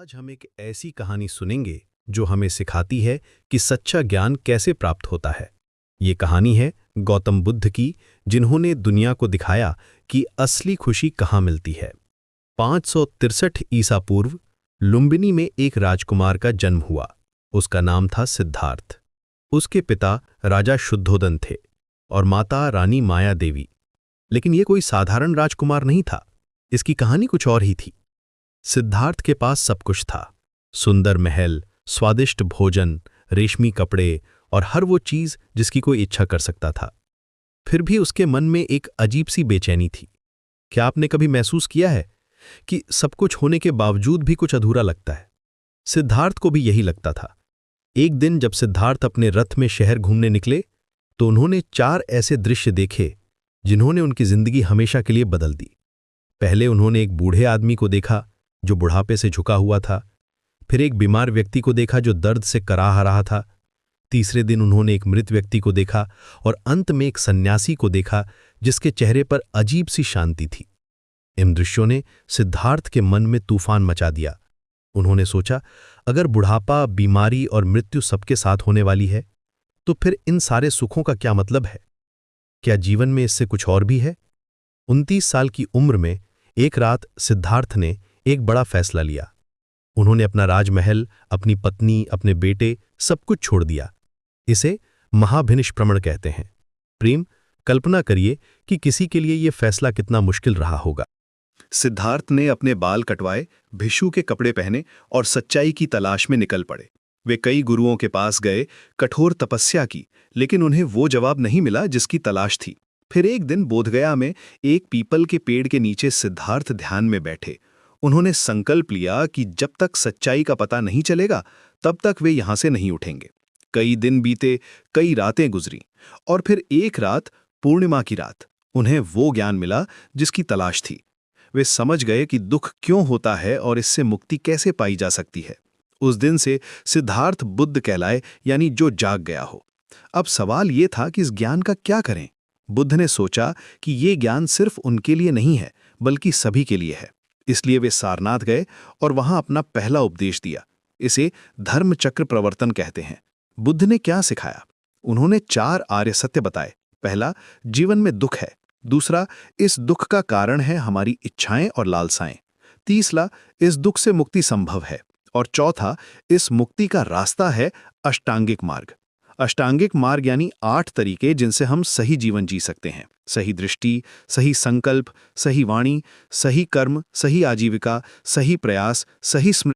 आज हम एक ऐसी कहानी सुनेंगे जो हमें सिखाती है कि सच्चा ज्ञान कैसे प्राप्त होता है। ये कहानी है गौतम बुद्ध की, जिन्होंने दुनिया को दिखाया कि असली खुशी कहाँ मिलती है। 563 ईसा पूर्व लुम्बिनी में एक राजकुमार का जन्म हुआ। उसका नाम था सिद्धार्थ। उसके पिता राजा शुद्धोदन थे और माता रानी माया देवी। लेकिन ये कोई साधारण राजकुमार नहीं था। इसकी कहानी कुछ और ही थी। सिद्धार्थ के पास सब कुछ था, सुंदर महल, स्वादिष्ट भोजन, रेशमी कपड़े और हर वो चीज जिसकी कोई इच्छा कर सकता था। फिर भी उसके मन में एक अजीब सी बेचैनी थी। क्या आपने कभी महसूस किया है कि सब कुछ होने के बावजूद भी कुछ अधूरा लगता है? सिद्धार्थ को भी यही लगता था। एक दिन जब सिद्धार्थ अपने रथ में शहर घूमने निकले तो उन्होंने 4 ऐसे दृश्य देखे जिन्होंने उनकी जिंदगी हमेशा के लिए बदल दी। पहले उन्होंने एक बूढ़े आदमी को देखा जो बुढ़ापे से झुका हुआ था। फिर एक बीमार व्यक्ति को देखा जो दर्द से कराह रहा था। तीसरे दिन उन्होंने एक मृत व्यक्ति को देखा और अंत में एक सन्यासी को देखा जिसके चेहरे पर अजीब सी शांति थी। इन दृश्यों ने सिद्धार्थ के मन में तूफान मचा दिया। उन्होंने सोचा, अगर बुढ़ापा, बीमारी और मृत्यु सबके साथ होने वाली है तो फिर इन सारे सुखों का क्या मतलब है? क्या जीवन में इससे कुछ और भी है? 29 साल की उम्र में एक रात सिद्धार्थ ने एक बड़ा फैसला लिया। उन्होंने अपना राजमहल, अपनी पत्नी, अपने बेटे, सब कुछ छोड़ दिया। इसे महाभिनिष्क्रमण कहते हैं। प्रेम, कल्पना करिए कि किसी के लिए यह फैसला कितना मुश्किल रहा होगा। सिद्धार्थ ने अपने बाल कटवाए, भिक्षु के कपड़े पहने और सच्चाई की तलाश में निकल पड़े। वे कई गुरुओं के पास गए, कठोर तपस्या की, लेकिन उन्हें वो जवाब नहीं मिला जिसकी तलाश थी। फिर एक दिन बोधगया में एक पीपल के पेड़ के नीचे सिद्धार्थ ध्यान में बैठे। उन्होंने संकल्प लिया कि जब तक सच्चाई का पता नहीं चलेगा तब तक वे यहां से नहीं उठेंगे। कई दिन बीते, कई रातें गुजरी और फिर एक रात, पूर्णिमा की रात, उन्हें वो ज्ञान मिला जिसकी तलाश थी। वे समझ गए कि दुख क्यों होता है और इससे मुक्ति कैसे पाई जा सकती है। उस दिन से सिद्धार्थ बुद्ध कहलाए, यानी जो जाग गया हो। अब सवाल ये था कि इस ज्ञान का क्या करें। बुद्ध ने सोचा कि ये ज्ञान सिर्फ उनके लिए नहीं है बल्कि सभी के लिए है। इसलिए वे सारनाथ गए और वहां अपना पहला उपदेश दिया। इसे धर्मचक्र प्रवर्तन कहते हैं। बुद्ध ने क्या सिखाया? उन्होंने 4 आर्य सत्य बताए। पहला, जीवन में दुख है। दूसरा, इस दुख का कारण है हमारी इच्छाएं और लालसाएं। तीसरा, इस दुख से मुक्ति संभव है। और चौथा, इस मुक्ति का रास्ता है अष्टांगिक मार्ग। अष्टांगिक मार्ग यानी 8 तरीके जिनसे हम सही जीवन जी सकते हैं। सही दृष्टि, सही संकल्प, सही वाणी, सही कर्म, सही आजीविका, सही प्रयास, सही स्मृति।